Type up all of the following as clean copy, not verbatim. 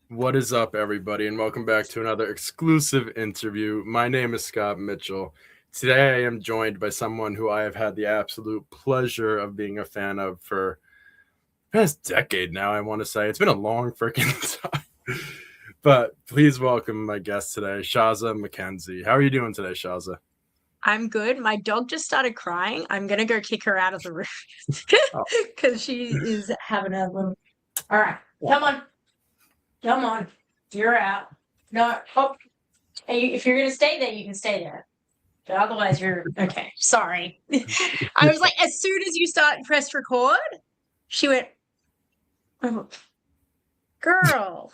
What is up, everybody, and welcome back to another exclusive interview. My name is Scott Mitchell. Today, I am joined by someone who I have had the absolute pleasure of being a fan of for the past decade now, I want to say. It's been a long freaking time. But please welcome my guest today, Shazza McKenzie. How are you doing today, Shazza? I'm good. My dog just started crying. I'm gonna go kick her out of the room Oh, because she is having a little. All right, come on, come on. You're out. No, oh, if you're gonna stay there, you can stay there. But otherwise, you're okay. Sorry. I was like, as soon as you pressed record, she went, oh, "Girl."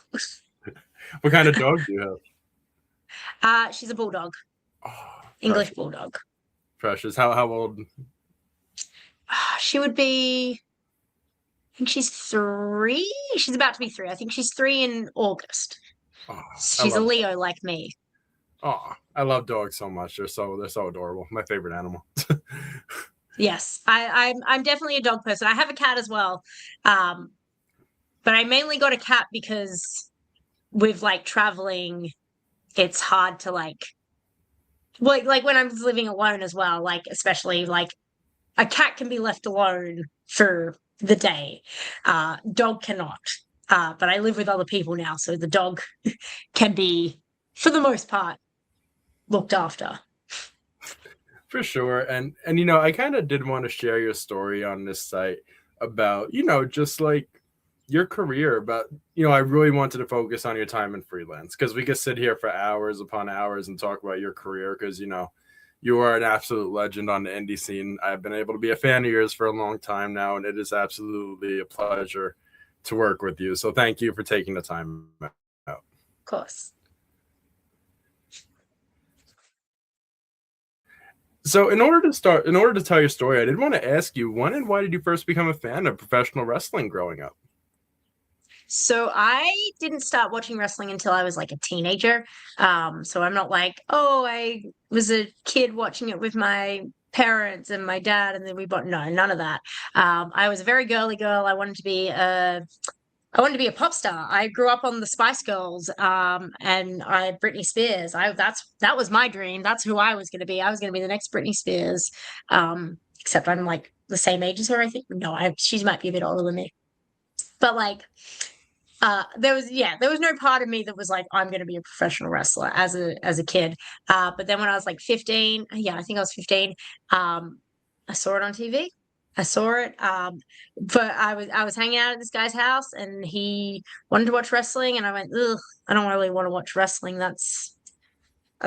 what kind of dog do you have? She's a bulldog, Oh, English precious. bulldog. Precious. How old? She would be. I think she's 3. She's about to be 3. I think she's 3 in August. Oh, I She's a love Leo like me. Oh, I love dogs so much. They're so adorable. My favorite animal. Yes, I'm definitely a dog person. I have a cat as well, um, but I mainly got a cat because with like traveling, it's hard to like when I was living alone as well. Like especially like a cat can be left alone for the day, dog cannot. But I live with other people now, so the dog can be, for the most part, looked after. For sure. And I kind of did want to share your story on this site about, just like your career, but I really wanted to focus on your time in freelance because we could sit here for hours upon hours and talk about your career because you are an absolute legend on the indie scene. I've been able to be a fan of yours for a long time now, and it is absolutely a pleasure to work with you. So thank you for taking the time out. Of course. So in order to tell your story, I did want to ask you, when and why did you first become a fan of professional wrestling growing up? So I didn't start watching wrestling until I was like a teenager. So I'm not like, oh, I was a kid watching it with my parents and my dad, and then we bought no, none of that. I was a very girly girl. I wanted to be a pop star. I grew up on the Spice Girls, and Britney Spears. That was my dream. That's who I was going to be. I was going to be the next Britney Spears. Except I'm like the same age as her. I think no, she might be a bit older than me. But like, there was no part of me that was like, I'm going to be a professional wrestler as a kid. But then when I was like 15, yeah, I think I was 15. I saw it on TV. I saw it. But I was hanging out at this guy's house, and he wanted to watch wrestling, and I went, ugh, I don't really want to watch wrestling. That's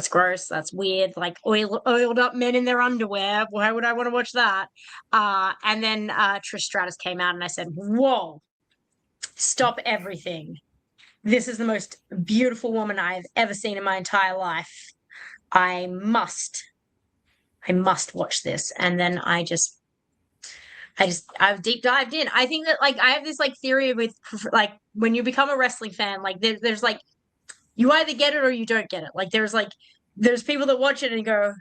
gross. That's weird. Like oiled up men in their underwear. Why would I want to watch that? And then Trish Stratus came out, and I said, whoa, stop everything. This is the most beautiful woman I've ever seen in my entire life. I must, I must watch this. And then I've deep dived in. I think that like I have this like theory with like when you become a wrestling fan, like there's like you either get it or you don't get it. There's people that watch it and go,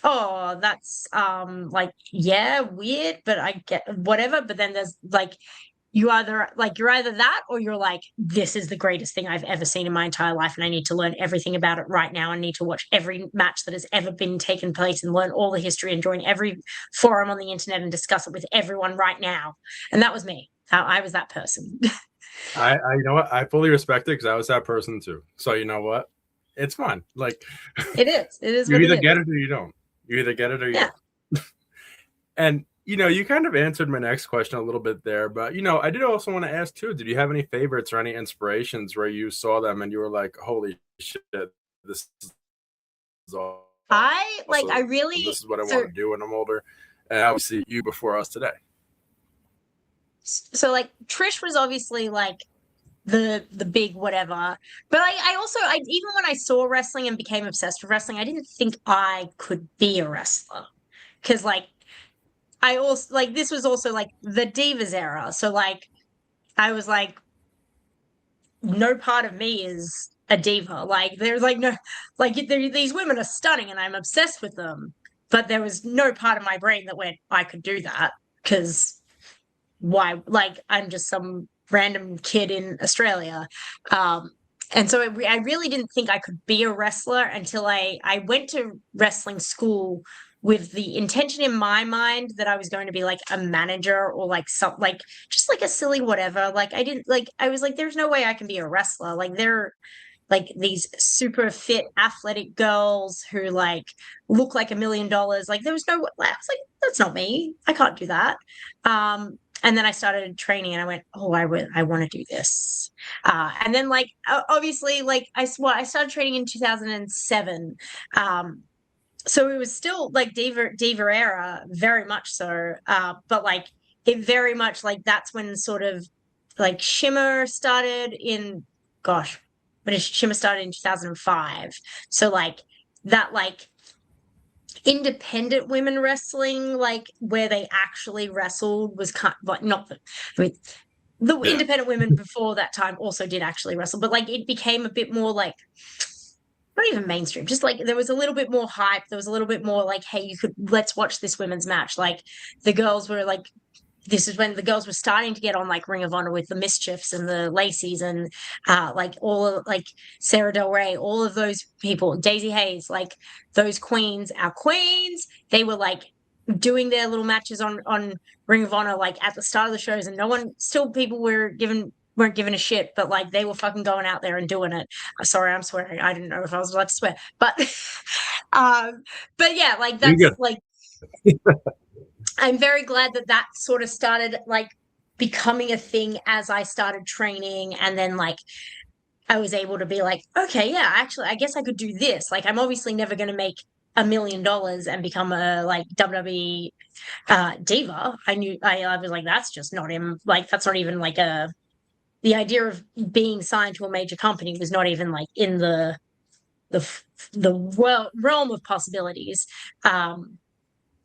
oh, that's like yeah, weird, but I get whatever. But then there's like you're either that or you're like, this is the greatest thing I've ever seen in my entire life, and I need to learn everything about it right now. I need to watch every match that has ever been taken place and learn all the history and join every forum on the internet and discuss it with everyone right now. And that was me. I was that person. I you know what, I fully respect it because I was that person too. So you know what, it's fun. Like It is. It is you what it either is. get it or you don't. You either get it or you Yeah. don't. And you kind of answered my next question a little bit there, but I did also want to ask too, did you have any favorites or any inspirations where you saw them and you were like, holy shit, this is I awesome. really, This is what I so want to do when I'm older. And I will see you before us today. so like Trish was obviously like the big whatever. But I also I even when I saw wrestling and became obsessed with wrestling, I didn't think I could be a wrestler. Because like I also like this was also like the Divas era. So like I was like, no part of me is a diva. Like there's like no like these women are stunning and I'm obsessed with them. But there was no part of my brain that went, I could do that. Because why, like, I'm just some random kid in Australia. And so I really didn't think I could be a wrestler until I went to wrestling school with the intention in my mind that I was going to be like a manager or like some like just like a silly whatever. Like I didn't like I was like, there's no way I can be a wrestler. Like they're like these super fit athletic girls who like look like $1 million. Like there was no, I was like, that's not me. I can't do that. And then I started training and I went, oh, I want to do this. And then like, obviously like I started training in 2007. So it was still like diva era, very much so. But like it very much like that's when sort of like Shimmer started in, gosh, but Shimmer started in 2005. So like that like independent women wrestling, like where they actually wrestled, was kind of like not the, I mean, the Yeah. independent women before that time also did actually wrestle, but like it became a bit more like not even mainstream, just like there was a little bit more hype. There was a little bit more like, hey, let's watch this women's match. Like the girls were like, this is when the girls were starting to get on like Ring of Honor with the Mischiefs and the Lacey's and like all of like Sarah Del Rey, all of those people, Daisy Hayes, like those queens, our queens, they were like doing their little matches on Ring of Honor like at the start of the shows, and no one, still people weren't giving a shit, but like they were fucking going out there and doing it. Sorry, I'm swearing. I didn't know if I was allowed to swear, but but yeah, like You that's get like I'm very glad that that sort of started like becoming a thing as I started training, and then like I was able to be like, okay, yeah, actually, I guess I could do this. Like, I'm obviously never going to make $1 million and become a like WWE diva. I was like, that's just not him. Like, that's not even like the idea of being signed to a major company was not even like in the realm of possibilities.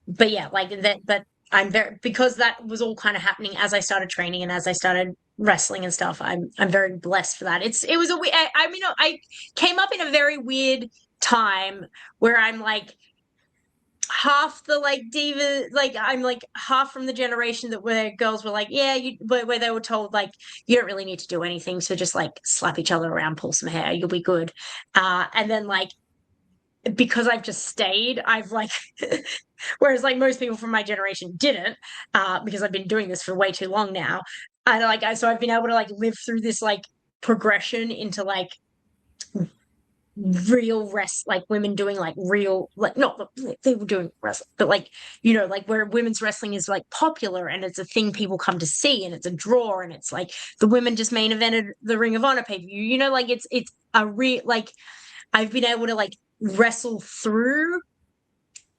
But yeah, like that, but I'm very, because that was all kind of happening as I started training and as I started wrestling and stuff. I'm very blessed for that. It was I mean, I came up in a very weird time where I'm like half the like diva, like I'm like half from the generation that where girls were like, yeah, where they were told like you don't really need to do anything, so just like slap each other around, pull some hair, you'll be good. And then like because I've just stayed, I've like, whereas like most people from my generation didn't, because I've been doing this for way too long now. And like, so I've been able to like live through this like progression into like real like women doing like real, like not they were doing wrestling, but like, you know, like where women's wrestling is like popular and it's a thing people come to see and it's a draw, and it's like the women just main evented the Ring of Honor pay-per-view, you know, like it's a real, like I've been able to like wrestle through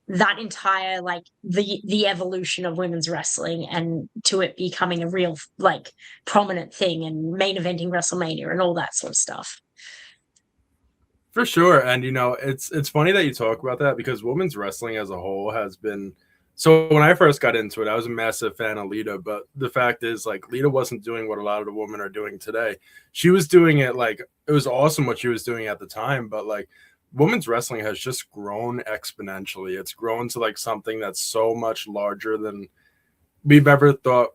that entire like the evolution of women's wrestling and to it becoming a real like prominent thing and main eventing WrestleMania and all that sort of stuff. for sure. And it's funny that you talk about that because women's wrestling as a whole has been, so when I first got into it, I was a massive fan of Lita, but the fact is like Lita wasn't doing what a lot of the women are doing today. She was doing it like it was awesome what she was doing at the time, but like women's wrestling has just grown exponentially. It's grown to like something that's so much larger than we've ever thought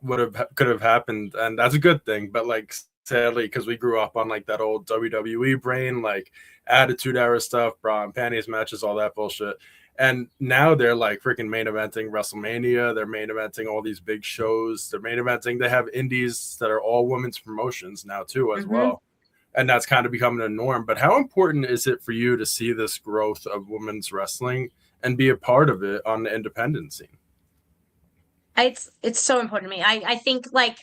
could have happened, and that's a good thing. But like sadly, because we grew up on like that old WWE brain, like attitude era stuff, bra and panties matches, all that bullshit. And now they're like freaking main eventing WrestleMania. They're main eventing all these big shows. They're main eventing. They have indies that are all women's promotions now too, as well. And that's kind of becoming a norm. But how important is it for you to see this growth of women's wrestling and be a part of it on the independent scene? It's so important to me. I think like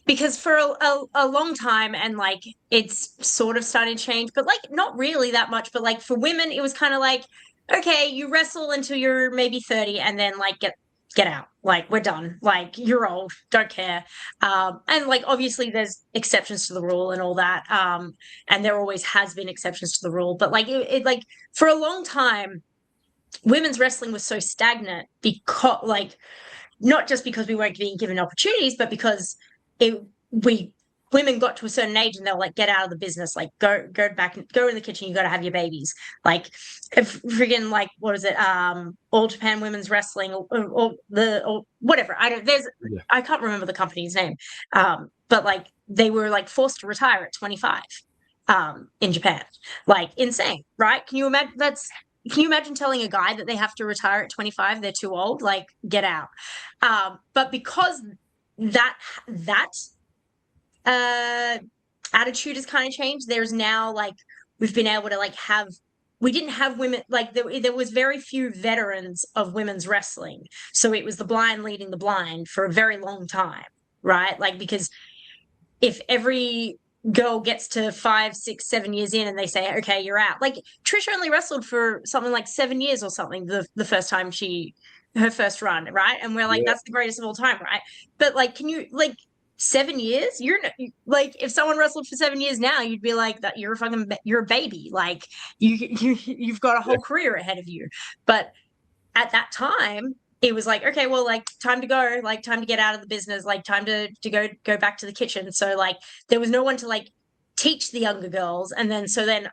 because for a long time, and like it's sort of starting to change, but like not really that much, but like for women it was kind of like, okay, you wrestle until you're maybe 30 and then like get out, like we're done, like you're old, don't care. And like obviously there's exceptions to the rule and all that, and there always has been exceptions to the rule, but like it like for a long time women's wrestling was so stagnant because like not just because we weren't being given opportunities, but because we women got to a certain age and they'll like get out of the business, like go back and go in the kitchen, you got to have your babies. Like if friggin' like what is it, All Japan Women's Wrestling or whatever, I can't remember the company's name, but like they were like forced to retire at 25 in Japan. Like insane, right? Can you imagine telling a guy that they have to retire at 25, they're too old? Like get out. But because that attitude has kind of changed, there's now like we've been able to like we didn't have women, like there was very few veterans of women's wrestling, so it was the blind leading the blind for a very long time, right? Like because if every girl gets to 5, 6, 7 years in and they say, okay, you're out, like Trish only wrestled for something like 7 years or something the first time her first run, right? And we're like, that's the greatest of all time, right? But like, can you like 7 years? You're like, if someone wrestled for 7 years now, you'd be like that. You're a baby. Like you've got a whole career ahead of you. But at that time, it was like, okay, well, like time to go, like time to get out of the business, like time to go back to the kitchen. So like there was no one to like teach the younger girls. And then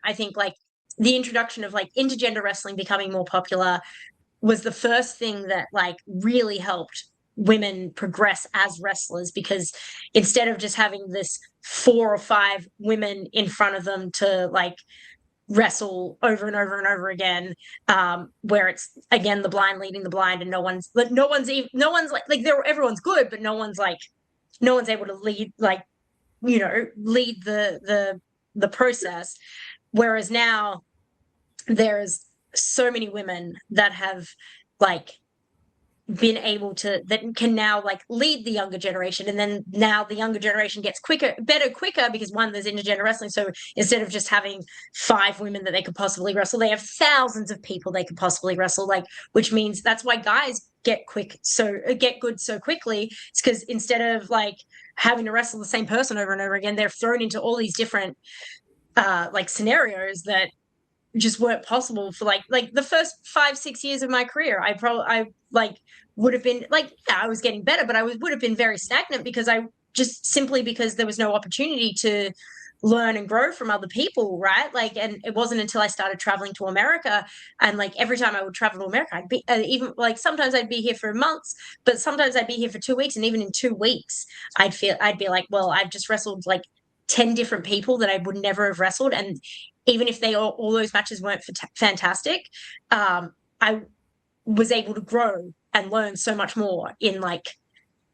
I think like the introduction of like intergender wrestling becoming more popular was the first thing that like really helped women progress as wrestlers, because instead of just having this 4 or 5 women in front of them to like wrestle over and over and over again, where it's again the blind leading the blind, and no one's like everyone's good, but no one's able to lead, like, you know, lead the process. Whereas now there's so many women that have like been able to, that can now like lead the younger generation, and then now the younger generation gets quicker because one, there's intergender wrestling, so instead of just having 5 women that they could possibly wrestle, they have thousands of people they could possibly wrestle, like, which means that's why guys get good so quickly. It's because instead of like having to wrestle the same person over and over again, they're thrown into all these different like scenarios that just weren't possible for like the first 5, 6 years of my career. I like would have been like, yeah, I was getting better, but I would have been very stagnant because because there was no opportunity to learn and grow from other people, right? Like, and it wasn't until I started traveling to America, and like every time I would travel to America, I'd be even like sometimes I'd be here for months, but sometimes I'd be here for 2 weeks, and even in 2 weeks I'd be like, well, I've just wrestled like 10 different people that I would never have wrestled, and even if all those matches weren't fantastic, I was able to grow and learn so much more in like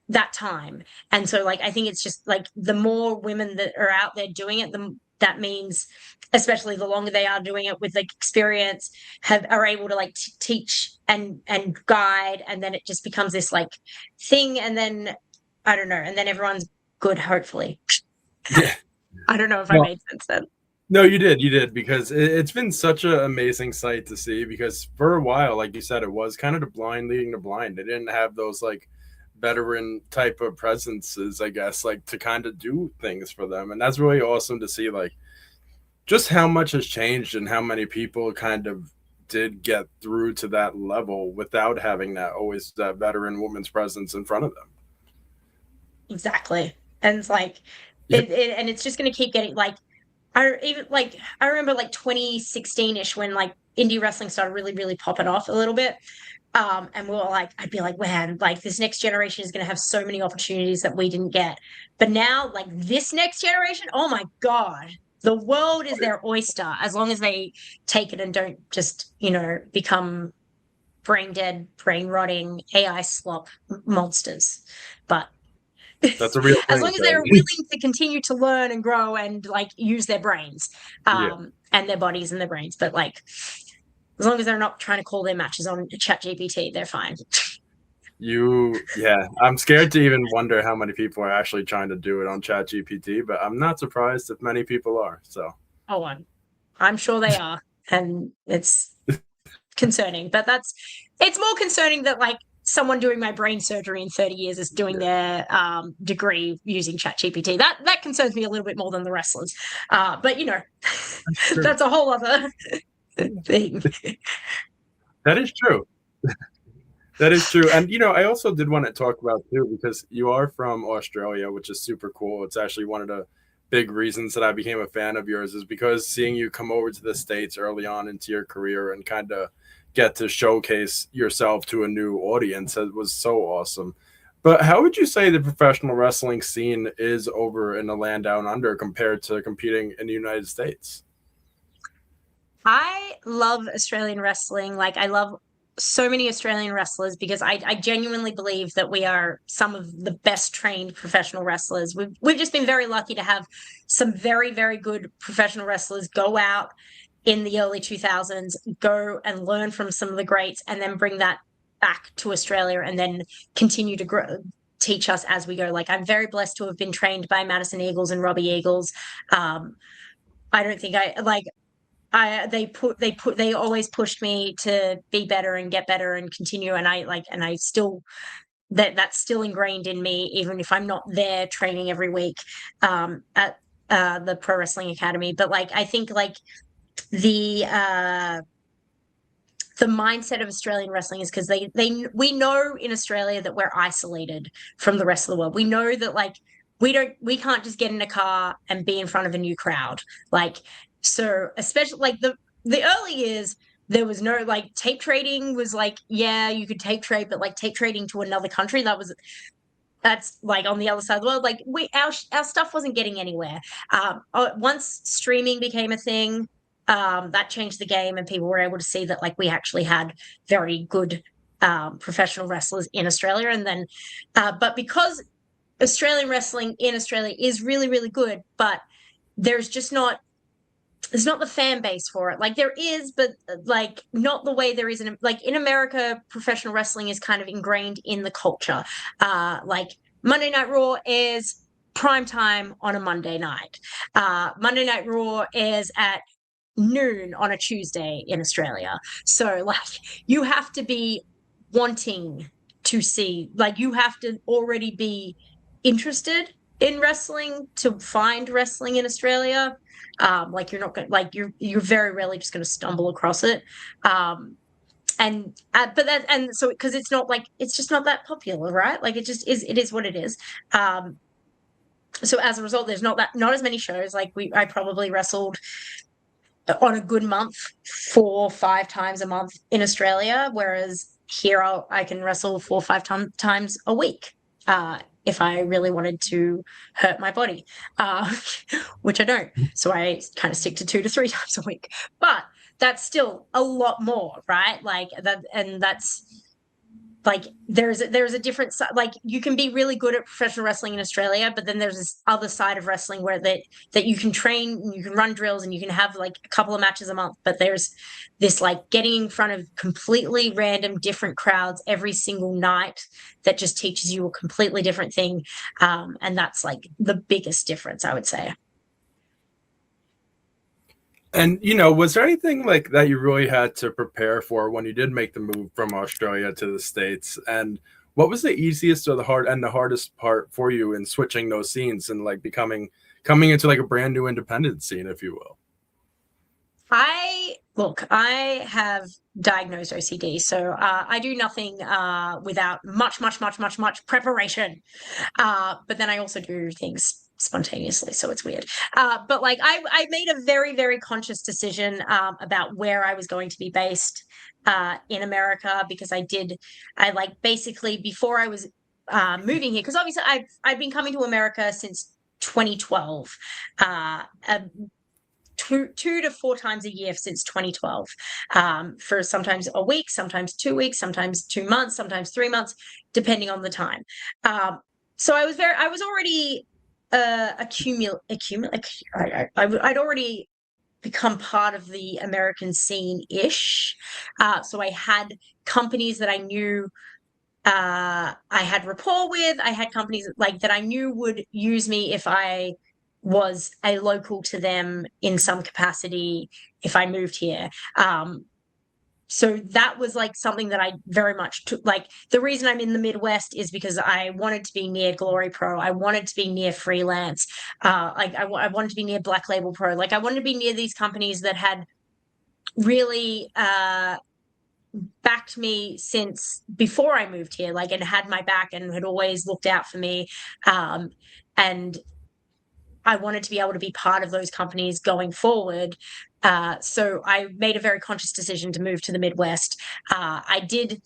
that time. And so like I think it's just like the more women that are out there doing it, that means, especially the longer they are doing it with like experience, are able to like teach and guide, and then it just becomes this like thing, and then I don't know, and then everyone's good, hopefully. Yeah. I don't know if I made sense then. No, you did, because it's been such an amazing sight to see, because for a while, like you said, it was kind of the blind leading the blind. They didn't have those like veteran type of presences, I guess, like to kind of do things for them. And that's really awesome to see, like just how much has changed and how many people kind of did get through to that level without having that veteran woman's presence in front of them. Exactly. And it's like, and it's just going to keep getting like, I remember like 2016-ish when like indie wrestling started really, really popping off a little bit. And we were like, I'd be like, man, like this next generation is going to have so many opportunities that we didn't get. But now like this next generation, oh my God, the world is their oyster, as long as they take it and don't just, you know, become brain dead, brain rotting AI slop monsters. But that's a real thing, as long as they're willing to continue to learn and grow and like use their brains and their bodies and their brains, but like as long as they're not trying to call their matches on ChatGPT, they're fine. I'm scared to even wonder how many people are actually trying to do it on ChatGPT, but I'm not surprised if many people are. So I'm sure they are, and it's concerning, but it's more concerning that like someone doing my brain surgery in 30 years is doing their degree using ChatGPT. That concerns me a little bit more than the wrestlers. But you know, that's a whole other thing. That is true. That is true. And, I also did want to talk about too, because you are from Australia, which is super cool. It's actually one of the big reasons that I became a fan of yours is because seeing you come over to the States early on into your career and kind of get to showcase yourself to a new audience, it was so awesome. But how would you say the professional wrestling scene is over in the land down under compared to competing in the United States? I love Australian wrestling. Like, I love so many Australian wrestlers because I genuinely believe that we are some of the best trained professional wrestlers. We've just been very lucky to have some very, very good professional wrestlers go out in the early 2000s, go and learn from some of the greats, and then bring that back to Australia and then continue to grow, teach us as we go. Like, I'm very blessed to have been trained by Madison Eagles and Robbie Eagles. I don't think I like they always pushed me to be better and get better and continue, and I still that's still ingrained in me even if I'm not there training every week at the Pro Wrestling Academy. But like, I think like the the mindset of Australian wrestling is because we know in Australia that we're isolated from the rest of the world. We know that like we can't just get in a car and be in front of a new crowd. Like, so especially like the early years, there was no like tape trading was like, yeah, you could tape trade, but like tape trading to another country, that's like on the other side of the world. Like our stuff wasn't getting anywhere. Once streaming became a thing, that changed the game, and people were able to see that like we actually had very good professional wrestlers in Australia. And then, but because Australian wrestling in Australia is really, really good, but there's just not there's not the fan base for it. Like there is, but like not the way there is like in America, professional wrestling is kind of ingrained in the culture. Like Monday Night Raw is prime time on a Monday night. Monday Night Raw is at noon on a Tuesday in Australia. So like you have to be wanting to see, like you have to already be interested in wrestling to find wrestling in Australia. Like you're not going like you're very rarely just going to stumble across it. And but that and so because it's not like it's just not that popular, right? Like it is what it is. So as a result, there's not as many shows. Like I probably wrestled on a good month 4 or 5 times a month in Australia, whereas here I can wrestle 4 or 5 times a week if I really wanted to hurt my body, which I don't. So I kind of stick to 2 to 3 times a week. But that's still a lot more, right? Like that, and that's like there's a different side. Like you can be really good at professional wrestling in Australia, but then there's this other side of wrestling where that you can train and you can run drills and you can have like a couple of matches a month, but there's this like getting in front of completely random different crowds every single night that just teaches you a completely different thing, and that's like the biggest difference, I would say. And was there anything like that you really had to prepare for when you did make the move from Australia to the States? And what was the easiest or the hardest part for you in switching those scenes and like coming into like a brand new independent scene, if you will? I have diagnosed OCD, so I do nothing without much preparation. But then I also do things spontaneously, so it's weird. But like I made a very, very conscious decision about where I was going to be based in America, because I like basically before I was moving here, because obviously I've been coming to America since 2012. Two to 4 times a year since 2012, for sometimes a week, sometimes 2 weeks, sometimes 2 months, sometimes 3 months, depending on the time. So I was already I'd already become part of the American scene-ish. So I had companies that I knew I had rapport with. I had companies like that I knew would use me if I was a local to them in some capacity if I moved here. So that was like something that I very much took. Like the reason I'm in the Midwest is because I wanted to be near Glory Pro. I wanted to be near Freelance. I wanted to be near Black Label Pro. Like I wanted to be near these companies that had really backed me since before I moved here, like, and had my back and had always looked out for me. And I wanted to be able to be part of those companies going forward. So I made a very conscious decision to move to the Midwest. I did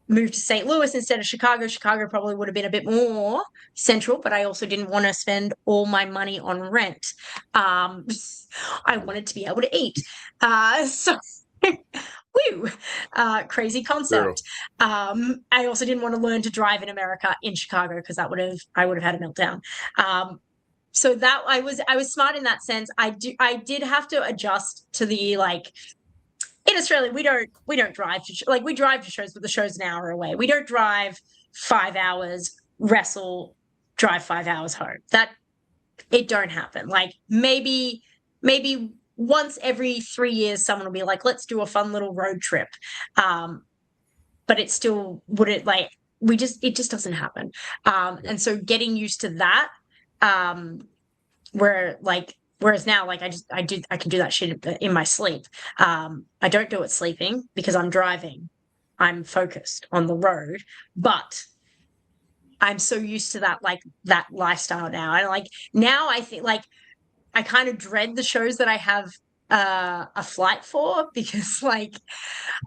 move to St. Louis instead of Chicago. Chicago probably would have been a bit more central, but I also didn't want to spend all my money on rent. I wanted to be able to eat. So woo, crazy True. concept. I also didn't want to learn to drive in America in Chicago because I would have had a meltdown. So that I was smart in that sense. I did have to adjust to the, like, in Australia, we don't drive to, like, we drive to shows, but the show's an hour away. We don't drive 5 hours, wrestle, drive 5 hours home. That it don't happen. Like, maybe once every 3 years, someone will be like, let's do a fun little road trip. But it still wouldn't, like, it just doesn't happen. And so getting used to that, whereas now, like, I can do that shit in my sleep. I don't do it sleeping because I'm driving. I'm focused on the road, but I'm so used to that, like, that lifestyle now. And, like, now I think, like, I kind of dread the shows that I have a flight for, because, like,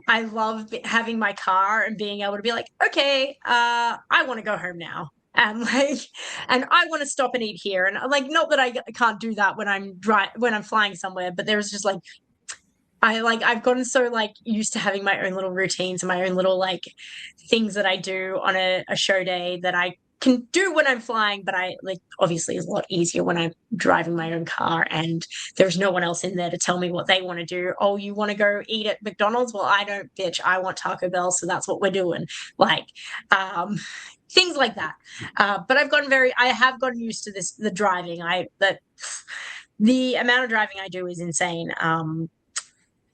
I love having my car and being able to be like, okay, I want to go home now. And, like, and I want to stop and eat here. And, like, not that I can't do that when I'm flying somewhere, but there's just, like, I've gotten so, like, used to having my own little routines and my own little, like, things that I do on a show day that I can do when I'm flying, but I, like, obviously it's a lot easier when I'm driving my own car and there's no one else in there to tell me what they want to do. Oh, you want to go eat at McDonald's? Well, I don't, bitch. I want Taco Bell, so that's what we're doing. Like, things like that. But I have gotten used to the driving. The amount of driving I do is insane.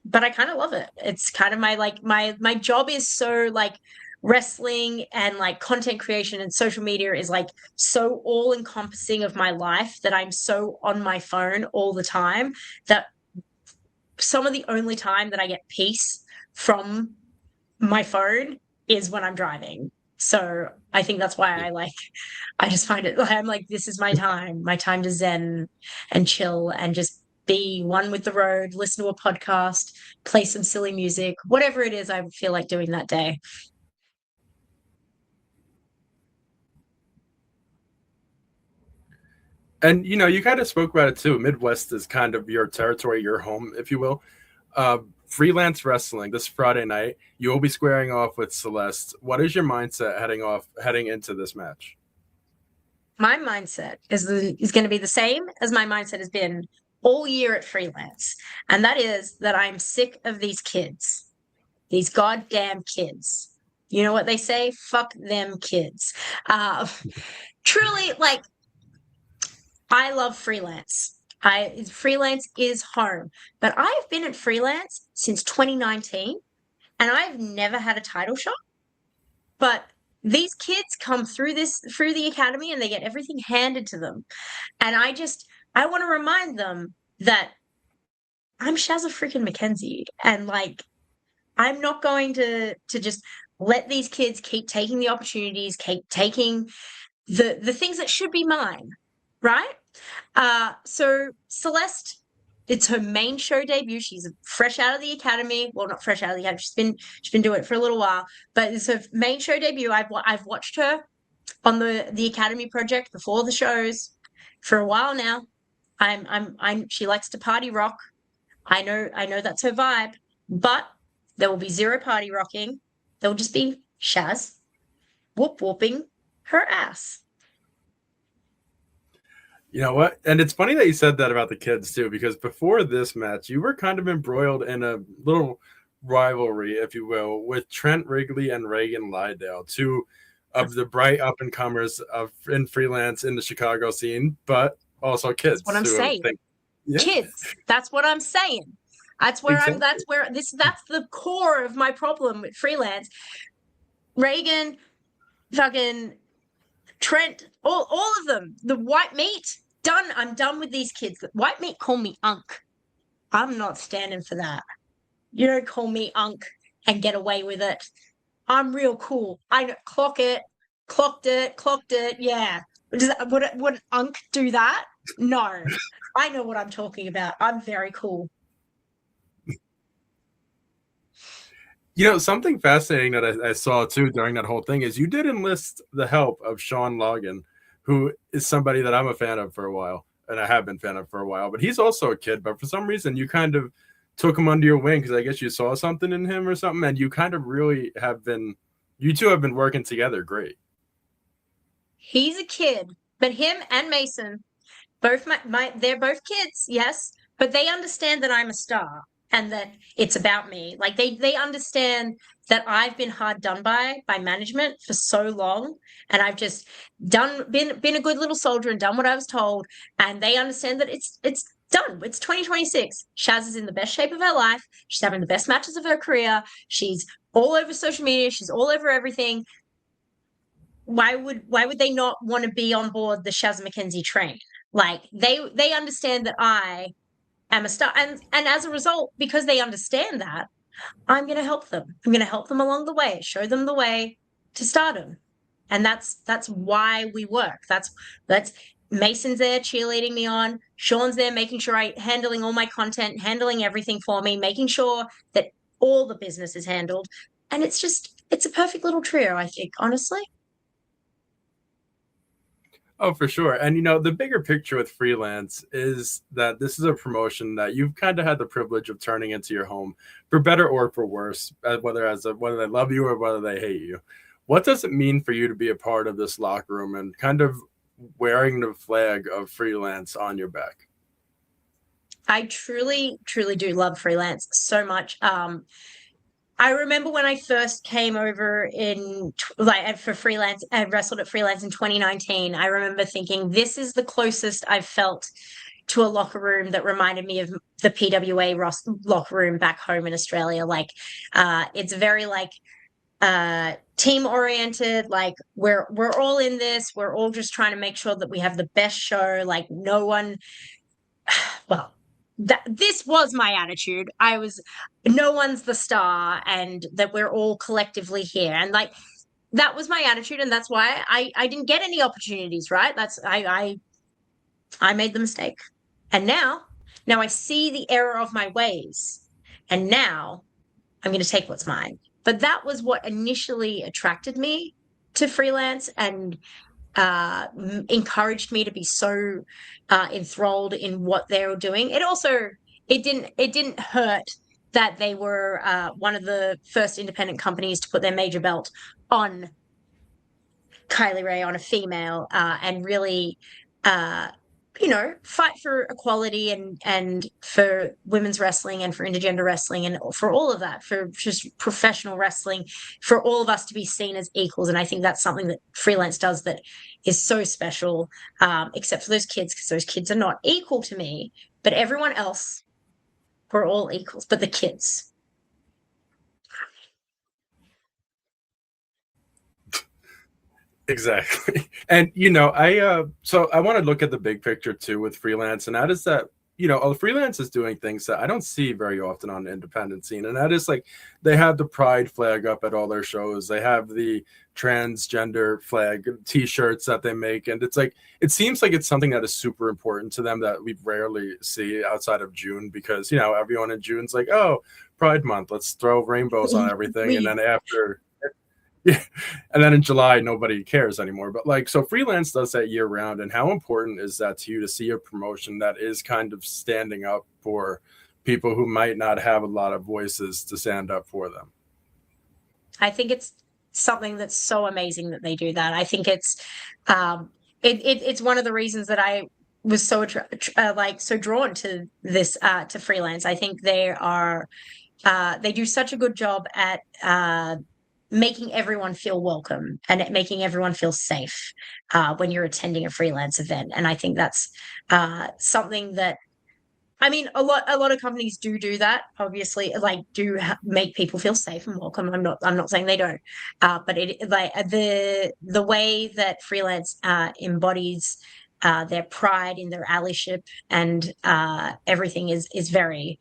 But I kind of love it. It's kind of my job is so, like, wrestling and, like, content creation and social media is, like, so all encompassing of my life that I'm so on my phone all the time that some of the only time that I get peace from my phone is when I'm driving. So I think that's why I just find it, I'm like, this is my time to zen and chill and just be one with the road, listen to a podcast, play some silly music, whatever it is I feel like doing that day. And you kind of spoke about it too. Midwest is kind of your territory, your home, if you will. Freelance Wrestling this Friday night. You will be squaring off with Celeste. What is your mindset heading into this match? My mindset is going to be the same as my mindset has been all year at Freelance, and that is that I'm sick of these kids, these goddamn kids. You know what they say? Fuck them kids. Truly, like, I love Freelance. Freelance is home, but I've been at Freelance since 2019 and I've never had a title shot. But these kids come through the academy and they get everything handed to them. And I want to remind them that I'm Shazza freaking McKenzie, and, like, I'm not going to just let these kids keep taking the opportunities, keep taking the things that should be mine, right? So Celeste, it's her main show debut. She's fresh out of the academy. Well, not fresh out of the academy. She's been doing it for a little while, but it's her main show debut. I've watched her on the academy project before the shows for a while now. She likes to party rock. I know that's her vibe, but there will be zero party rocking. There will just be Shaz whooping her ass. You know what? And it's funny that you said that about the kids too, because before this match, you were kind of embroiled in a little rivalry, if you will, with Trent Wrigley and Regan Lydale, two of the bright up and comers in freelance in the Chicago scene, but also kids. That's what I'm saying. Kids. That's what I'm saying. That's where Exactly. that's the core of my problem with Freelance. Regan, fucking Trent, all of them. The white meat, done. I'm done with these kids. White meat call me Unk. I'm not standing for that. You don't call me Unk. and get away with it. I'm real cool. I know, clocked it. Yeah. Would Unk do that? No. I know what I'm talking about. I'm very cool. Something fascinating that I saw too during that whole thing is you did enlist the help of Sean Logan, who is somebody that I'm a fan of for a while, and I have been a fan of for a while. But he's also a kid. But for some reason, you kind of took him under your wing because I guess you saw something in him or something, and you kind of really have been. You two have been working together great. He's a kid, but him and Mason, both they're both kids, yes, but they understand that I'm a star and that it's about me. Like they understand that I've been hard done by management for so long, and I've just been a good little soldier and done what I was told, and they understand that it's done. It's 2026. Shaz is in the best shape of her life. She's having the best matches of her career. She's all over social media. She's all over everything. Why would they not want to be on board the Shazza McKenzie train? Like they understand that I am a star, and as a result, because they understand that, I'm going to help them. I'm going to help them along the way, show them the way to stardom, and that's why we work. That's Mason's there cheerleading me on. Sean's there making sure handling all my content, handling everything for me, making sure that all the business is handled, and it's a perfect little trio. I think, honestly. Oh, for sure. And the bigger picture with Freelance is that this is a promotion that you've kind of had the privilege of turning into your home, for better or for worse, whether they love you or whether they hate you. What does it mean for you to be a part of this locker room and kind of wearing the flag of Freelance on your back? I truly, truly do love Freelance so much. I remember when I first came over for Freelance and wrestled at Freelance in 2019. I remember thinking, this is the closest I've felt to a locker room that reminded me of the PWA locker room back home in Australia. Like, it's very like team oriented. Like we're all in this. We're all just trying to make sure that we have the best show. Like no one, well, this was my attitude. No one's the star, and that we're all collectively here. And like, that was my attitude. And that's why I didn't get any opportunities, right? I made the mistake. And now I see the error of my ways. And now I'm going to take what's mine. But that was what initially attracted me to Freelance and encouraged me to be so enthralled in what they were doing. It didn't hurt that they were one of the first independent companies to put their major belt on Kylie Rae, on a female, and really fight for equality and for women's wrestling and for intergender wrestling and for all of that, for just professional wrestling, for all of us to be seen as equals. And I think that's something that Freelance does that is so special, except for those kids, because those kids are not equal to me, but everyone else, we're all equals, but the kids. Exactly. And I want to look at the big picture too with Freelance, and that is that Freelance is doing things that I don't see very often on the independent scene, and that is like they have the pride flag up at all their shows. They have the transgender flag T-shirts that they make, and it seems like it's something that is super important to them that we rarely see outside of June, because everyone in June's like, oh, Pride Month, let's throw rainbows on everything, and then after. Yeah. And then in July, nobody cares anymore. But so Freelance does that year round. And how important is that to you to see a promotion that is kind of standing up for people who might not have a lot of voices to stand up for them? I think it's something that's so amazing that they do that. I think it's one of the reasons that I was so so drawn to this to Freelance. I think they do such a good job at making everyone feel welcome and making everyone feel safe when you're attending a Freelance event. And I think that's something that, I mean, a lot of companies do that, obviously, make people feel safe and welcome. I'm not saying they don't, but the way that Freelance embodies their pride in their allyship and everything is very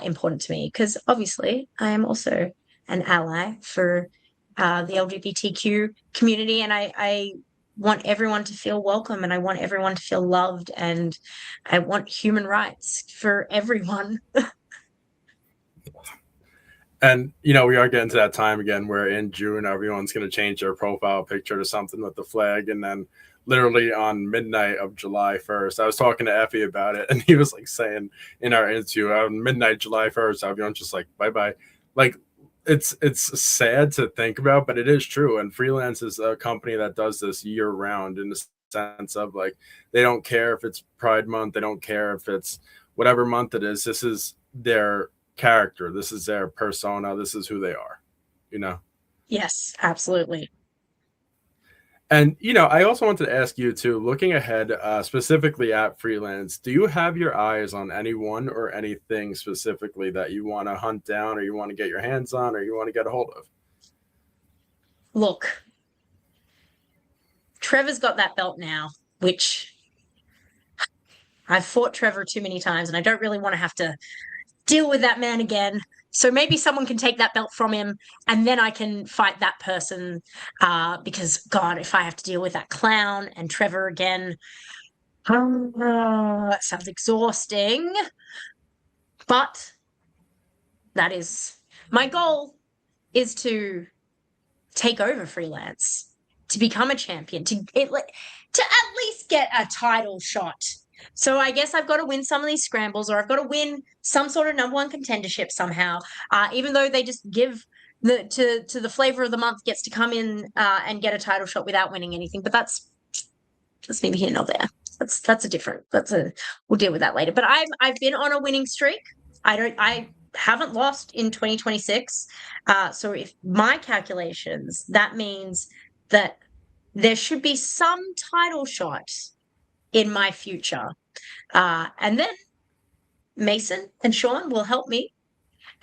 important to me, because obviously I am also an ally for the LGBTQ community, and I want everyone to feel welcome, and I want everyone to feel loved, and I want human rights for everyone. And, you know, we are getting to that time again where in June, everyone's going to change their profile picture to something with the flag. And then literally on midnight of July 1st, I was talking to Effie about it. And he was like saying in our interview, on midnight, July 1st, everyone's just like, bye-bye. Like, it's sad to think about, but it is true. And Freelance is a company that does this year round in the sense of like, they don't care if it's Pride Month. They don't care if it's whatever month it is. This is their character, this is their persona, this is who they are, you know. Yes, absolutely. And you know, I also wanted to ask you too, looking ahead, specifically at Freelance, do you have your eyes on anyone or anything specifically that you want to hunt down, or you want to get your hands on, or you want to get a hold of? Look, Trevor's got that belt now, which I've fought Trevor too many times, and I don't really want to have to deal with that man again. So maybe someone can take that belt from him, and then I can fight that person. Because God, if I have to deal with that clown and Trevor again, that sounds exhausting. But that is my goal, is to take over Freelance, to become a champion, to at least get a title shot. So I guess I've got to win some of these scrambles, or I've got to win some sort of number one contendership somehow. Even though they just give to the flavor of the month gets to come in and get a title shot without winning anything. But that's neither here nor there. We'll deal with that later. But I've been on a winning streak. I haven't lost in 2026. So if my calculations, that means that there should be some title shots in my future. And then Mason and Sean will help me,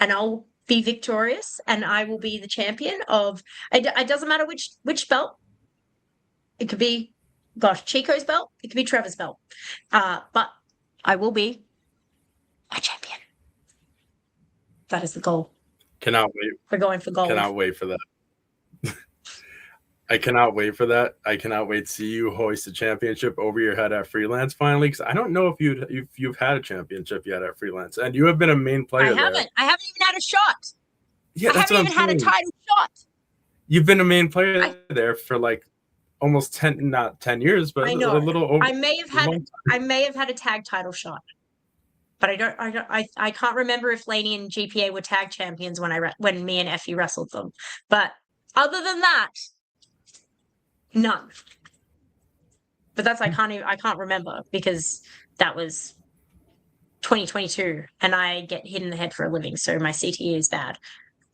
and I'll be victorious, and I will be the champion of, it doesn't matter which belt. It could be, Chico's belt. It could be Trevor's belt. But I will be a champion. That is the goal. Cannot wait. We're going for gold. Cannot wait for that. I cannot wait for that. I cannot wait to see you hoist the championship over your head at Freelance finally, because I don't know if you've had a championship yet at Freelance, and you have been a main player. I haven't even had a shot. Yeah, I haven't even had a title shot. You've been a main player there for like almost not 10 years, but I know. a little over. I may have had a tag title shot, but I can't remember if Laney and GPA were tag champions when me and Effie wrestled them. But other than that, none. But that's I can't remember, because that was 2022 and I get hit in the head for a living, so my CTE is bad.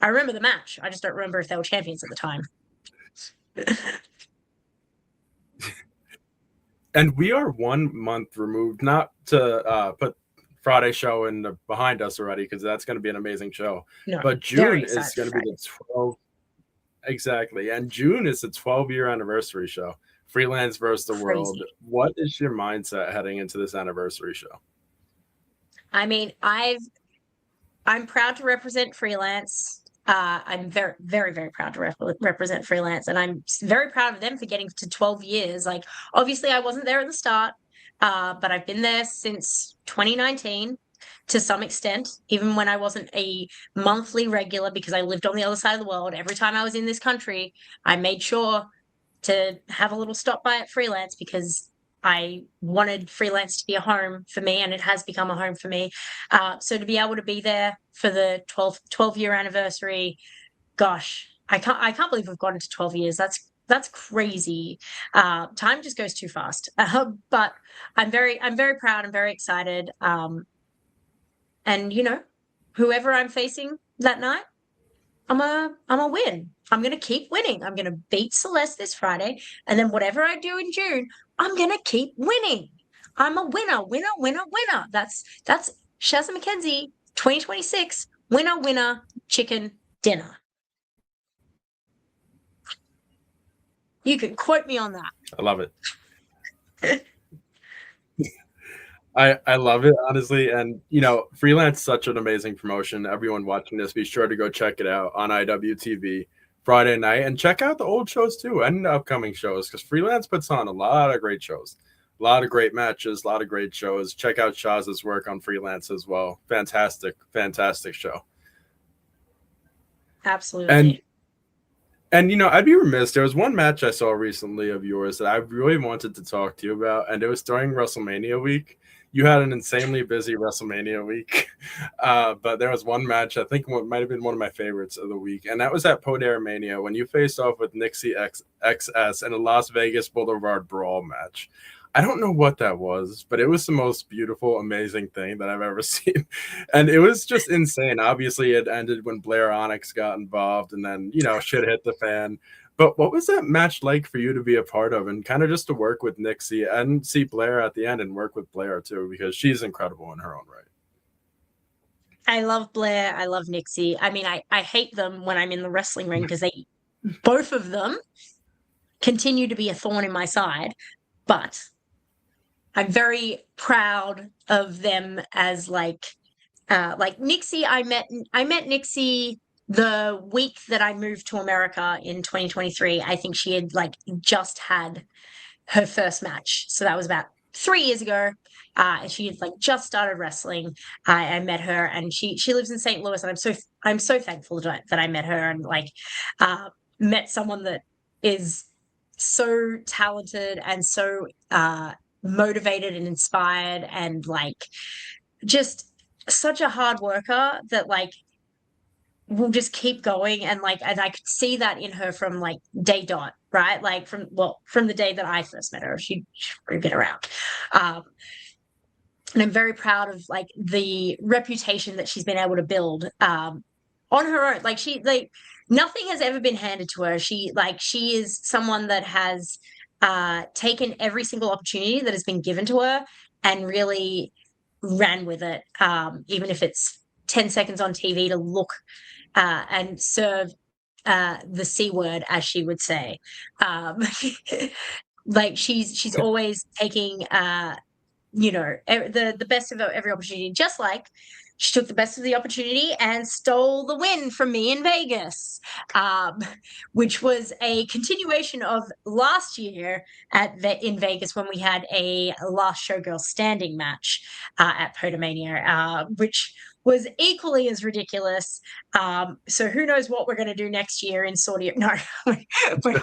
I remember the match. I just don't remember if they were champions at the time. And we are 1 month removed, not to put Friday show behind us already, because that's going to be an amazing show. No, but June is going to be the 12th. Exactly. And June is the 12-year anniversary show. Freelance versus the World. What is your mindset heading into this anniversary show? I mean, I'm proud to represent Freelance. I'm very, very, very proud to represent Freelance, and I'm very proud of them for getting to 12 years. Like, obviously, I wasn't there at the start, but I've been there since 2019 to some extent, even when I wasn't a monthly regular, because I lived on the other side of the world. Every time I was in this country, I made sure to have a little stop by at Freelance, because I wanted Freelance to be a home for me, and it has become a home for me. So to be able to be there for the 12-year anniversary, gosh, I can't believe we've gotten to 12 years. That's crazy. Time just goes too fast. But I'm very proud. I'm very excited. And you know, whoever I'm facing that night, I'm a win. I'm gonna keep winning. I'm gonna beat Celeste this Friday, and then whatever I do in June, I'm gonna keep winning. I'm a winner, winner, winner, winner. That's Shazza McKenzie 2026 winner, winner, chicken dinner. You can quote me on that. I love it. I love it, honestly. And, Freelance such an amazing promotion. Everyone watching this, be sure to go check it out on IWTV Friday night and check out the old shows too and the upcoming shows because Freelance puts on a lot of great shows, a lot of great matches, a lot of great shows. Check out Shazza's work on Freelance as well. Fantastic, fantastic show. And Absolutely. I'd be remiss. There was one match I saw recently of yours that I really wanted to talk to you about, and it was during WrestleMania week. You had an insanely busy WrestleMania week, but there was one match I think what might have been one of my favorites of the week, and that was at PoderMania when you faced off with Nixi XS in a Las Vegas Boulevard Brawl match. I don't know what that was, but it was the most beautiful, amazing thing that I've ever seen. And it was just insane. Obviously, it ended when Blair Onyx got involved, and then, shit hit the fan. But what was that match like for you to be a part of and kind of just to work with Nixie and see Blair at the end and work with Blair too, because she's incredible in her own right. I love Blair. I love Nixie. I mean, I hate them when I'm in the wrestling ring because both of them continue to be a thorn in my side, but I'm very proud of them as like Nixie. I met Nixie the week that I moved to America in 2023. I think she had just had her first match. So that was about 3 years ago. And she had just started wrestling. I met her, and she lives in St. Louis, and I'm so thankful that I met her and met someone that is so talented and so motivated and inspired and just such a hard worker that will just keep going. And I could see that in her from day dot, right? From the day that I first met her. She'd already been around. And I'm very proud of the reputation that she's been able to build on her own. Nothing has ever been handed to her. She is someone that has taken every single opportunity that has been given to her and really ran with it, even if it's 10 seconds on TV to look and serve the C word, as she would say. She's always taking the best of every opportunity, just like she took the best of the opportunity and stole the win from me in Vegas, which was a continuation of last year in Vegas when we had a last showgirl standing match at PoderMania, which was equally as ridiculous. So who knows what we're going to do next year in Saudi? No, we're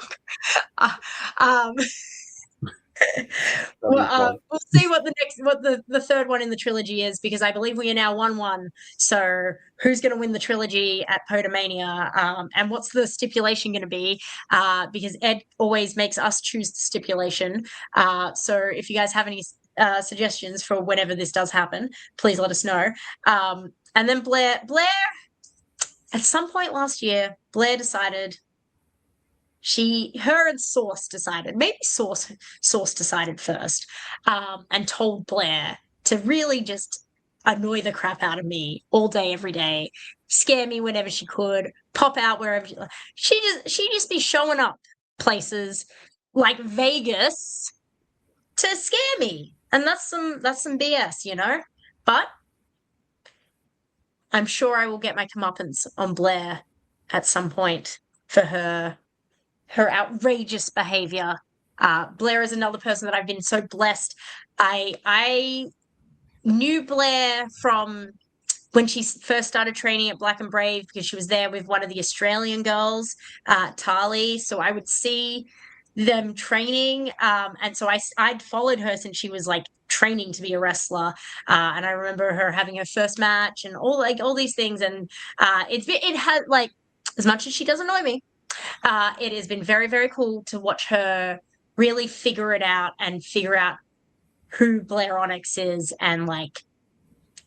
not. We'll see what the third one in the trilogy is, because I believe we are now 1-1. So who's going to win the trilogy at PoderMania? And what's the stipulation going to be? Because Ed always makes us choose the stipulation. So if you guys have any suggestions for whenever this does happen, please let us know. And then Blair, at some point last year, Blair decided her and Source decided, maybe Source decided first, and told Blair to really just annoy the crap out of me all day, every day, scare me whenever she could, pop out wherever she'd just be showing up places like Vegas to scare me. And that's some BS, But I'm sure I will get my comeuppance on Blair at some point for her outrageous behavior. Blair is another person that I've been so blessed. I knew Blair from when she first started training at Black and Brave, because she was there with one of the Australian girls, Tali. So I would see them training. And so I'd followed her since she was training to be a wrestler. And I remember her having her first match and all these things. And it had as much as she does annoy me, it has been very, very cool to watch her really figure it out and figure out who Blair Onyx is. And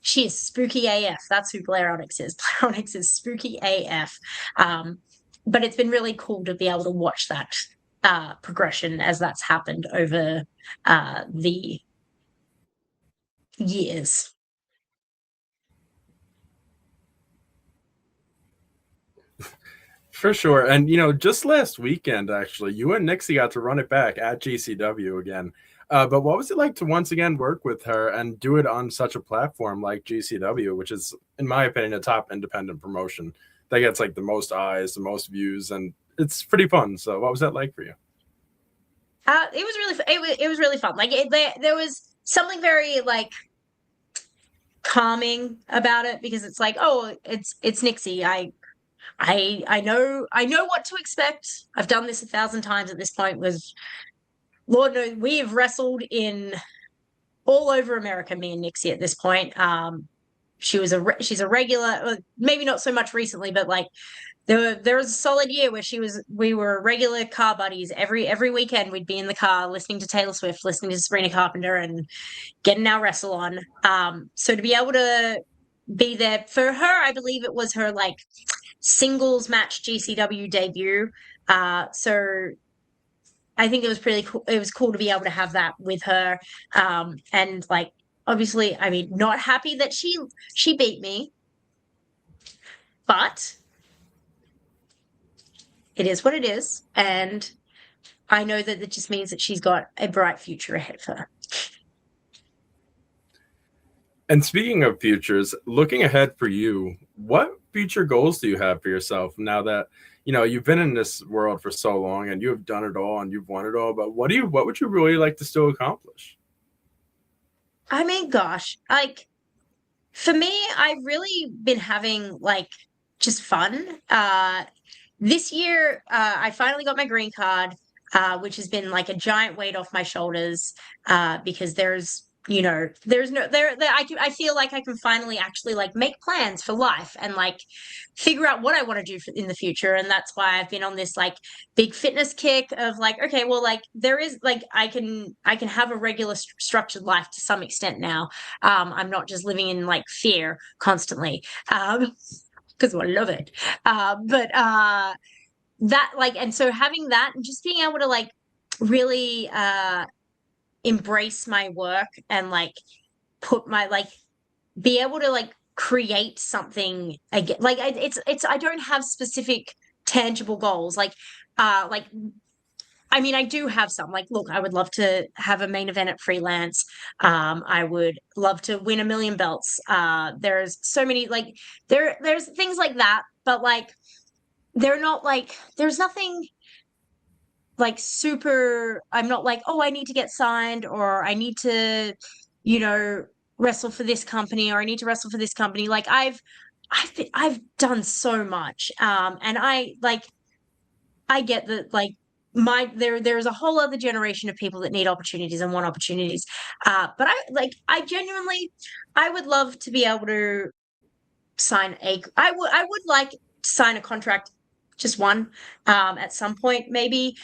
she is spooky AF. That's who Blair Onyx is. Blair Onyx is spooky AF. But it's been really cool to be able to watch that progression as that's happened over the years. For sure. And, just last weekend, actually, you and Nixie got to run it back at GCW again. But what was it like to once again work with her and do it on such a platform like GCW, which is, in my opinion, a top independent promotion that gets like the most eyes, the most views, and it's pretty fun. So, what was that like for you? It was really it was really fun. Like there was something very like calming about it because it's like, oh, it's Nixie. I know what to expect. I've done this 1,000 times at this point. Was Lord knows we have wrestled in all over America. Me and Nixie at this point. She's a regular. Maybe not so much recently, but like there was a solid year where we were regular car buddies. Every weekend we'd be in the car listening to Taylor Swift, listening to Sabrina Carpenter, and getting our wrestle on. So to be able to be there for her, I believe it was her like singles match GCW debut. So I think it was pretty cool. It was cool to be able to have that with her. And like obviously, I mean, not happy that she beat me, but it is what it is. And I know that it just means that she's got a bright future ahead of her. And speaking of futures, looking ahead for you, what future goals do you have for yourself now that you've been in this world for so long and you have done it all and you've won it all? But what would you really like to still accomplish? I mean, gosh, like for me, I've really been having like just fun. This year, I finally got my green card, which has been like a giant weight off my shoulders because there's no I feel like I can finally actually like make plans for life and like figure out what I want to do in the future. And that's why I've been on this like big fitness kick of like, okay, well, like there is like I can have a regular structured life to some extent now. I'm not just living in like fear constantly. Because I love it. But that like, and so having that and just being able to like really embrace my work and like put my like be able to like create something again. Like it's I don't have specific tangible goals. Like I mean, I do have some. Like, look, I would love to have a main event at Freelance. I would love to win 1,000,000 belts. There's so many like there's things like that, but like they're not like there's nothing like super. I'm not like, oh, I need to get signed or I need to, you know, wrestle for this company or I need to wrestle for this company. Like I've done so much. And I get that like there's a whole other generation of people that need opportunities and want opportunities. But I genuinely I would love to be able to I would like to sign a contract, just one, at some point, maybe,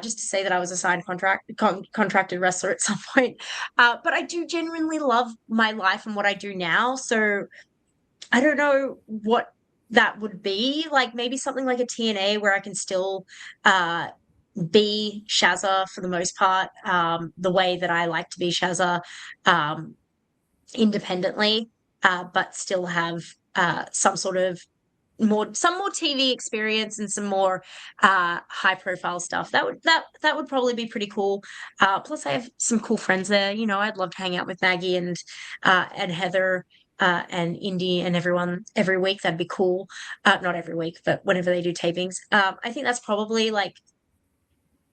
just to say that I was a signed contracted wrestler at some point. But I do genuinely love my life and what I do now. So I don't know what that would be. Like maybe something like a TNA where I can still be Shazza for the most part, the way that I like to be Shazza, independently, but still have some sort of some more TV experience and some more high profile stuff. That would probably be pretty cool. Plus I have some cool friends there. You know, I'd love to hang out with Maggie and Heather and Indy and everyone every week. That'd be cool. Not every week, but whenever they do tapings. I think that's probably like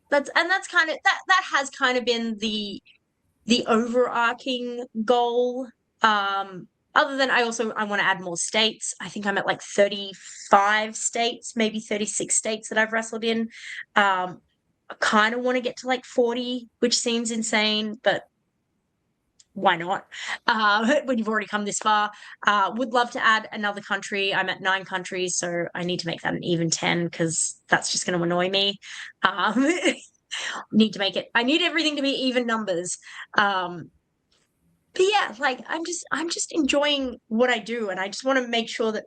that's kind of that has kind of been the overarching goal. Other than I want to add more states. I think I'm at like 35 states, maybe 36 states that I've wrestled in. I kind of want to get to like 40, which seems insane, but why not? When you've already come this far. Would love to add another country. I'm at 9 countries, so I need to make that an even 10 because that's just going to annoy me. Need to make it. I need everything to be even numbers. But yeah, like I'm just enjoying what I do, and I just want to make sure that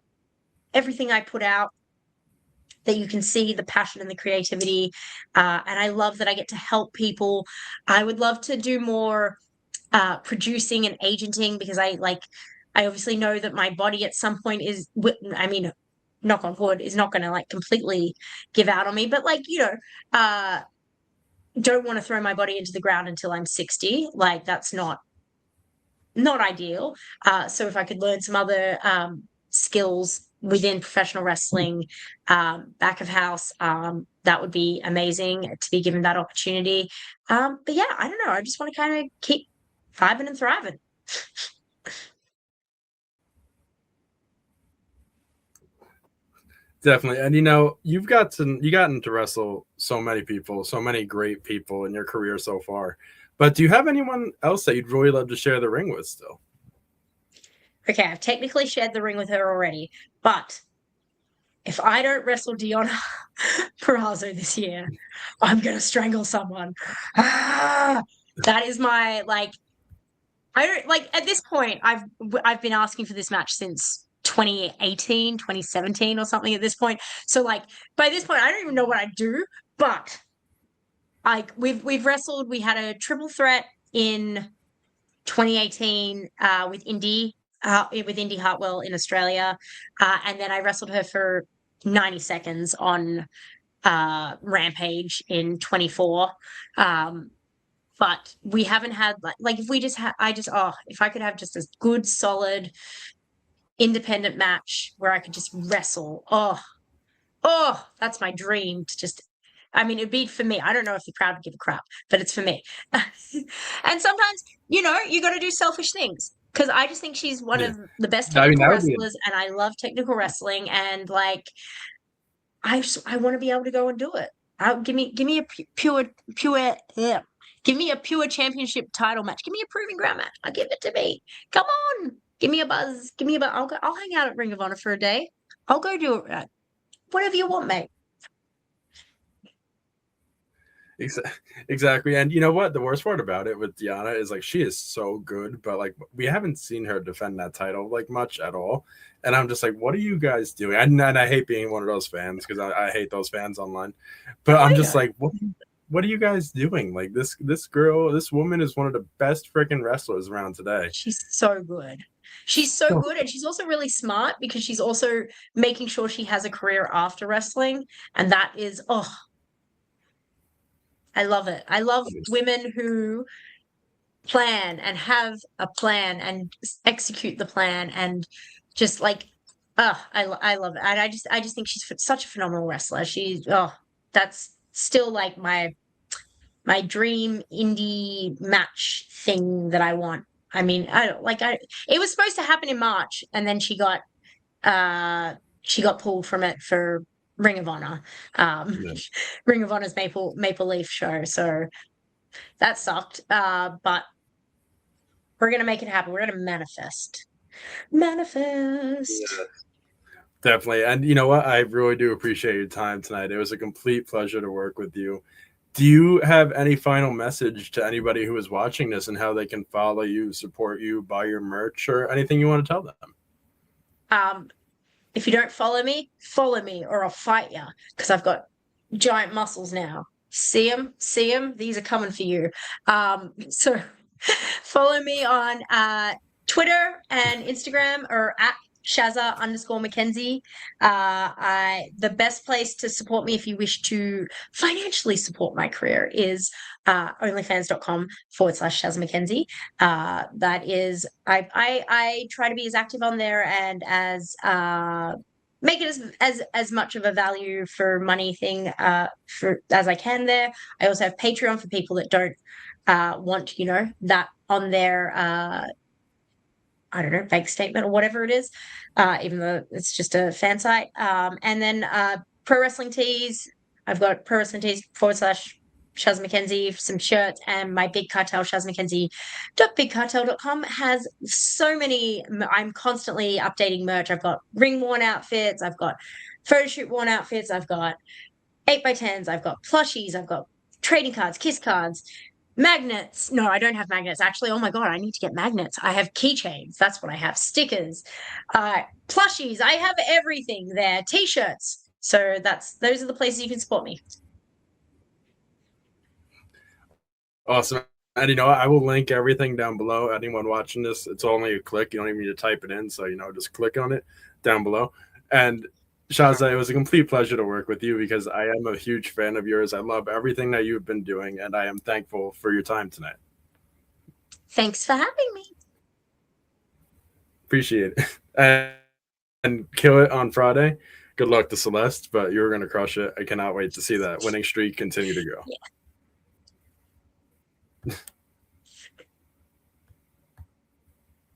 everything I put out, that you can see the passion and the creativity. And I love that I get to help people. I would love to do more producing and agenting because I obviously know that my body at some point I mean, knock on wood, is not going to like completely give out on me, but like, don't want to throw my body into the ground until I'm 60. Like, that's not ideal. So if I could learn some other skills within professional wrestling, back of house, that would be amazing to be given that opportunity. But yeah, I don't know. I just want to kind of keep vibing and thriving. Definitely. And you know, you gotten to wrestle so many people, so many great people in your career so far. But do you have anyone else that you'd really love to share the ring with still? Okay, I've technically shared the ring with her already, but if I don't wrestle Deonna Purrazzo this year, I'm gonna strangle someone. That is my like. I don't like at this point. I've been asking for this match since 2018, 2017 or something at this point. So like by this point, I don't even know what I do. But like we've wrestled. We had a triple threat in 2018 with Indy Hartwell in Australia, and then I wrestled her for 90 seconds on Rampage in 24. But we haven't had like if we just had if I could have just a good solid independent match where I could just wrestle. That's my dream to just. I mean, it'd be for me. I don't know if the crowd would give a crap, but it's for me. And sometimes, you got to do selfish things because I just think she's one of the best technical wrestlers, and I love technical wrestling. And like, I want to be able to go and do it. Give me a pure, yeah. Give me a pure championship title match. Give me a proving ground match. I'll give it to me. Come on, give me a buzz. Give me a buzz. I'll hang out at Ring of Honor for a day. I'll go do it. Whatever you want, mate. Exactly. And you know what? The worst part about it with Deonna is like she is so good, but like we haven't seen her defend that title like much at all. And I'm just like, what are you guys doing? And I hate being one of those fans because I hate those fans online. But I'm just like, what are you guys doing? Like this woman is one of the best freaking wrestlers around today. She's so good. She's so good, and she's also really smart because she's also making sure she has a career after wrestling, and that is I love it. I love women who plan and have a plan and execute the plan and just like I love it. And I just think she's such a phenomenal wrestler. That's still like my dream indie match thing that I want. I mean, it was supposed to happen in March, and then she got pulled from it for Ring of Honor. Ring of Honor's Maple Leaf show. So that sucked. But we're gonna make it happen. We're gonna manifest. Manifest. Yeah, definitely. And you know what? I really do appreciate your time tonight. It was a complete pleasure to work with you. Do you have any final message to anybody who is watching this and how they can follow you, support you, buy your merch, or anything you want to tell them? If you don't follow me, or I'll fight you because I've got giant muscles now. See them? These are coming for you. So follow me on Twitter and Instagram, or at Shazza_McKenzie. The best place to support me if you wish to financially support my career is onlyfans.com/Shazza McKenzie. That is, I try to be as active on there and as make it as much of a value for money thing as I can there. I also have Patreon for people that don't want that on their I don't know, bank statement or whatever it is, even though it's just a fan site. And then Pro Wrestling Tees. I've got Pro Wrestling Tees /Shazza McKenzie, some shirts, and my Big Cartel, ShazzaMcKenzie.BigCartel.com has so many. I'm constantly updating merch. I've got ring worn outfits. I've got photo shoot worn outfits. I've got 8x10s. I've got plushies. I've got trading cards, kiss cards. Magnets. No, I don't have magnets. Actually, oh my God, I need to get magnets. I have keychains. That's what I have. Stickers, plushies. I have everything there. T-shirts. So those are the places you can support me. Awesome. And I will link everything down below. Anyone watching this, it's only a click. You don't even need to type it in. So just click on it down below. And Shazza, it was a complete pleasure to work with you because I am a huge fan of yours. I love everything that you've been doing, and I am thankful for your time tonight. Thanks for having me. Appreciate it. And kill it on Friday. Good luck to Celeste, but you're going to crush it. I cannot wait to see that winning streak continue to go. Yeah.